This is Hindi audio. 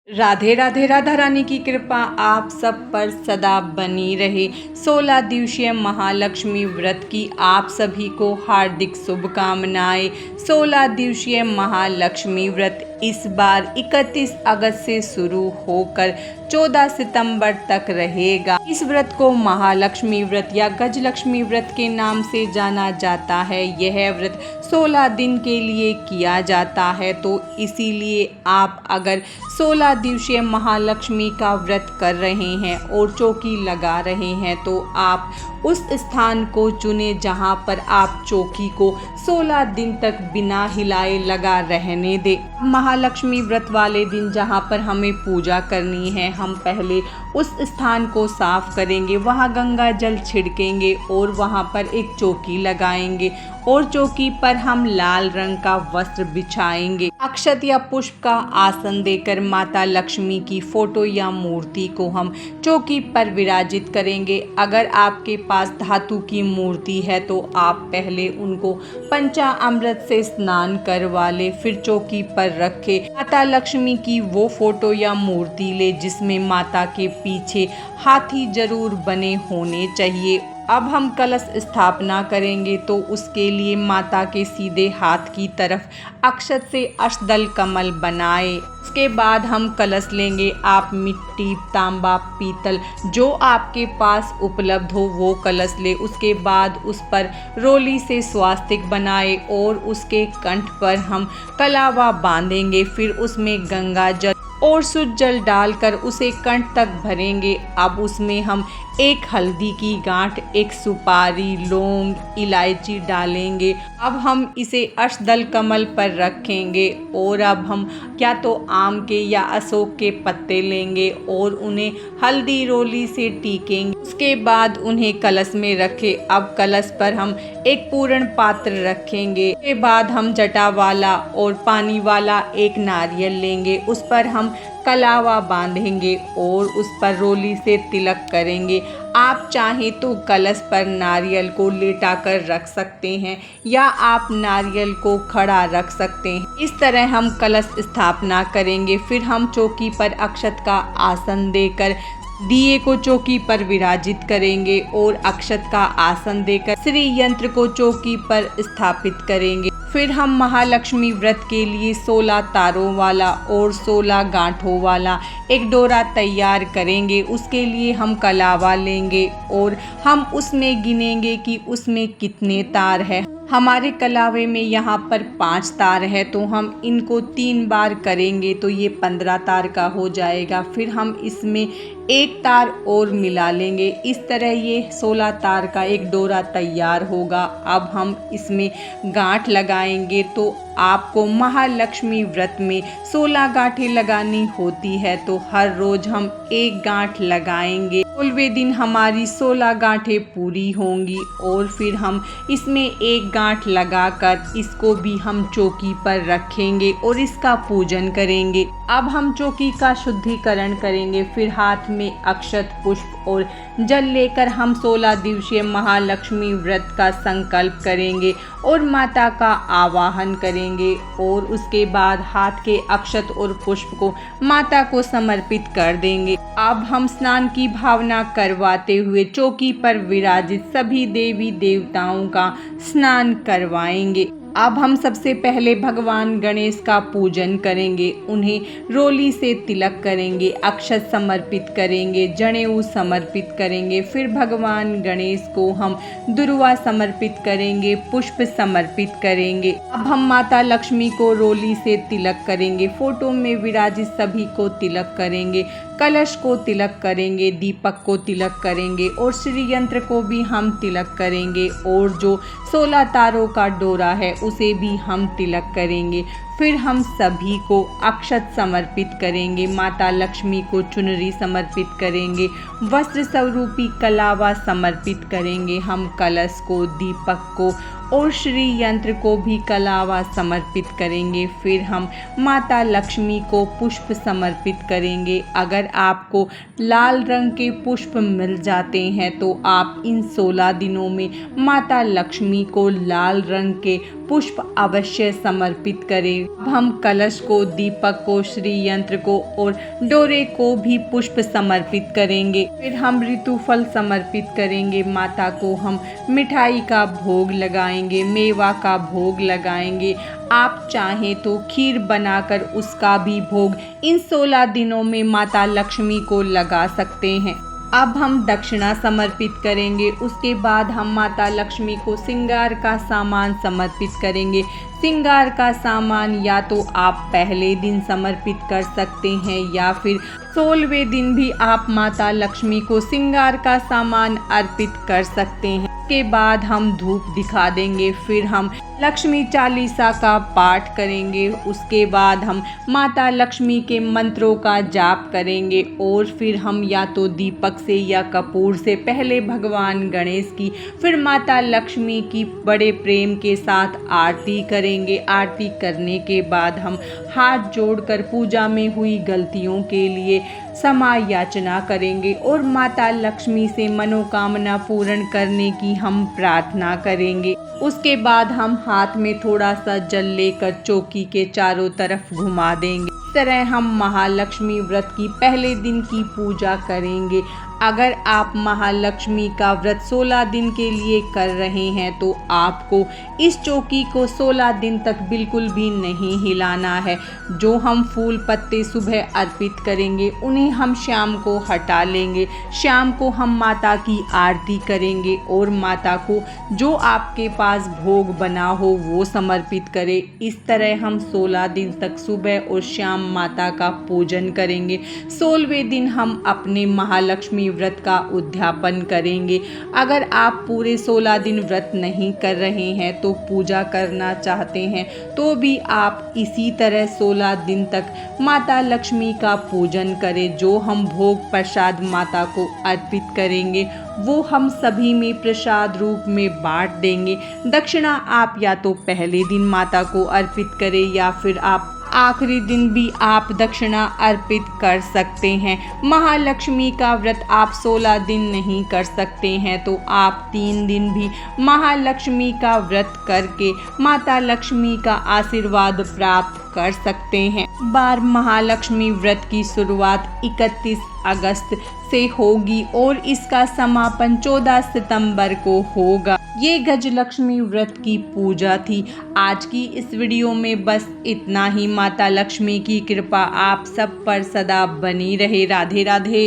राधे राधे। राधा रानी की कृपा आप सब पर सदा बनी रहे। 16 दिवसीय महालक्ष्मी व्रत की आप सभी को हार्दिक शुभकामनाएं। 16 दिवसीय महालक्ष्मी व्रत इस बार 31 अगस्त से शुरू होकर 14 सितंबर तक रहेगा। इस व्रत को महालक्ष्मी व्रत या गजलक्ष्मी व्रत के नाम से जाना जाता है। यह व्रत 16 दिन के लिए किया जाता है, तो इसीलिए आप अगर 16 दिवसीय महालक्ष्मी का व्रत कर रहे हैं और चौकी लगा रहे हैं, तो आप उस स्थान को चुने जहां पर आप चौकी को 16 दिन तक बिना हिलाए लगा रहने दें। महालक्ष्मी व्रत वाले दिन जहां पर हमें पूजा करनी है, हम पहले उस स्थान को साफ करेंगे, वहां गंगा जल छिड़केंगे और वहां पर एक चौकी लगाएंगे और चौकी पर हम लाल रंग का वस्त्र बिछाएंगे। अक्षत या पुष्प का आसन देकर माता लक्ष्मी की फोटो या मूर्ति को हम चौकी पर विराजित करेंगे। अगर आपके पास धातु की मूर्ति है तो आप पहले उनको पंचामृत से स्नान करवा ले, फिर चौकी पर रखे। माता लक्ष्मी की वो फोटो या मूर्ति ले जिसमें माता के पीछे हाथी जरूर बने होने चाहिए। अब हम कलश स्थापना करेंगे, तो उसके लिए माता के सीधे हाथ की तरफ अक्षत से अष्टदल कमल बनाए। उसके बाद हम कलश लेंगे। आप मिट्टी, तांबा, पीतल जो आपके पास उपलब्ध हो वो कलश ले। उसके बाद उस पर रोली से स्वास्तिक बनाए और उसके कंठ पर हम कलावा बांधेंगे। फिर उसमें गंगा जल और शुद्ध जल डालकर उसे कंठ तक भरेंगे। अब उसमें हम एक हल्दी की गांठ, एक सुपारी, लौंग, इलायची डालेंगे। अब हम इसे अष्टदल कमल पर रखेंगे और अब हम क्या तो आम के या अशोक के पत्ते लेंगे और उन्हें हल्दी रोली से टीकेंगे। उसके बाद उन्हें कलश में रखें। अब कलश पर हम एक पूर्ण पात्र रखेंगे। उसके बाद हम जटा वाला और पानी वाला एक नारियल लेंगे। उस पर हम कलावा बांधेंगे और उस पर रोली से तिलक करेंगे। आप चाहें तो कलश पर नारियल को लेटा कर रख सकते हैं या आप नारियल को खड़ा रख सकते हैं। इस तरह हम कलश स्थापना करेंगे। फिर हम चौकी पर अक्षत का आसन देकर दिए को चौकी पर विराजित करेंगे और अक्षत का आसन देकर श्री यंत्र को चौकी पर स्थापित करेंगे। फिर हम महालक्ष्मी व्रत के लिए 16 तारों वाला और 16 गांठों वाला एक डोरा तैयार करेंगे। उसके लिए हम कलावा लेंगे और हम उसमें गिनेंगे कि उसमें कितने तार है। हमारे कलावे में यहाँ पर 5 तार है, तो हम इनको 3 बार करेंगे तो ये 15 तार का हो जाएगा। फिर हम इसमें एक तार और मिला लेंगे। इस तरह ये 16 तार का एक डोरा तैयार होगा। अब हम इसमें गांठ लगाएंगे, तो आपको महालक्ष्मी व्रत में 16 गांठें लगानी होती है, तो हर रोज हम एक गांठ लगाएंगे। 16वें दिन हमारी 16 गांठें पूरी होंगी और फिर हम इसमें एक गांठ लगाकर इसको भी हम चौकी पर रखेंगे और इसका पूजन करेंगे। अब हम चौकी का शुद्धिकरण करेंगे। फिर हाथ में अक्षत, पुष्प और जल लेकर हम 16 दिवसीय महालक्ष्मी व्रत का संकल्प करेंगे और माता का आवाहन करेंगे और उसके बाद हाथ के अक्षत और पुष्प को माता को समर्पित कर देंगे। अब हम स्नान की भावना करवाते हुए चौकी पर विराजित सभी देवी देवताओं का स्नान करवाएंगे। अब हम सबसे पहले भगवान गणेश का पूजन करेंगे। उन्हें रोली से तिलक करेंगे, अक्षत समर्पित करेंगे, जनेऊ समर्पित करेंगे। फिर भगवान गणेश को हम दुर्वा समर्पित करेंगे, पुष्प समर्पित करेंगे। अब हम माता लक्ष्मी को रोली से तिलक करेंगे, फोटो में विराजित सभी को तिलक करेंगे, कलश को तिलक करेंगे, दीपक को तिलक करेंगे और श्री यंत्र को भी हम तिलक करेंगे और जो 16 तारों का डोरा है उसे भी हम तिलक करेंगे। फिर हम सभी को अक्षत समर्पित करेंगे, माता लक्ष्मी को चुनरी समर्पित करेंगे, वस्त्र स्वरूपी कलावा समर्पित करेंगे। हम कलश को, दीपक को और श्री यंत्र को भी कलावा समर्पित करेंगे। फिर हम माता लक्ष्मी को पुष्प समर्पित करेंगे। अगर आपको लाल रंग के पुष्प मिल जाते हैं तो आप इन 16 दिनों में माता लक्ष्मी को लाल रंग के पुष्प अवश्य समर्पित करें। अब हम कलश को, दीपक को, श्री यंत्र को और डोरे को भी पुष्प समर्पित करेंगे। फिर हम ऋतुफल समर्पित करेंगे। माता को हम मिठाई का भोग लगाएंगे, मेवा का भोग लगाएंगे। आप चाहें तो खीर बनाकर उसका भी भोग इन 16 दिनों में माता लक्ष्मी को लगा सकते हैं। अब हम दक्षिणा समर्पित करेंगे। उसके बाद हम माता लक्ष्मी को श्रृंगार का सामान समर्पित करेंगे। श्रृंगार का सामान या तो आप पहले दिन समर्पित कर सकते हैं या फिर 16वें दिन भी आप माता लक्ष्मी को श्रृंगार का सामान अर्पित कर सकते हैं। उसके बाद हम धूप दिखा देंगे। फिर हम लक्ष्मी चालीसा का पाठ करेंगे। उसके बाद हम माता लक्ष्मी के मंत्रों का जाप करेंगे और फिर हम या तो दीपक से या कपूर से पहले भगवान गणेश की, फिर माता लक्ष्मी की बड़े प्रेम के साथ आरती करेंगे। आरती करने के बाद हम हाथ जोड़कर पूजा में हुई गलतियों के लिए क्षमा याचना करेंगे और माता लक्ष्मी से मनोकामना पूर्ण करने की हम प्रार्थना करेंगे। उसके बाद हम हाथ में थोड़ा सा जल लेकर चौकी के चारों तरफ घुमा देंगे। इस तरह हम महालक्ष्मी व्रत की पहले दिन की पूजा करेंगे। अगर आप महालक्ष्मी का व्रत 16 दिन के लिए कर रहे हैं तो आपको इस चौकी को 16 दिन तक बिल्कुल भी नहीं हिलाना है। जो हम फूल पत्ते सुबह अर्पित करेंगे उन्हें हम शाम को हटा लेंगे। शाम को हम माता की आरती करेंगे और माता को जो आपके पास भोग बना हो वो समर्पित करें। इस तरह हम 16 दिन तक सुबह और शाम माता का पूजन करेंगे। 16वें दिन हम अपने महालक्ष्मी व्रत का उद्यापन करेंगे। अगर आप पूरे 16 दिन व्रत नहीं कर रहे हैं तो पूजा करना चाहते हैं तो भी आप इसी तरह 16 दिन तक माता लक्ष्मी का पूजन करें। जो हम भोग प्रसाद माता को अर्पित करेंगे वो हम सभी में प्रसाद रूप में बांट देंगे। दक्षिणा आप या तो पहले दिन माता को अर्पित करें या फिर आप आखिरी दिन भी आप दक्षिणा अर्पित कर सकते हैं। महालक्ष्मी का व्रत आप 16 दिन नहीं कर सकते हैं तो आप 3 दिन भी महालक्ष्मी का व्रत करके माता लक्ष्मी का आशीर्वाद प्राप्त कर सकते हैं। बार महालक्ष्मी व्रत की शुरुआत 31 अगस्त से होगी और इसका समापन 14 सितंबर को होगा। ये गजलक्ष्मी व्रत की पूजा थी। आज की इस वीडियो में बस इतना ही। माता लक्ष्मी की कृपा आप सब पर सदा बनी रहे। राधे राधे।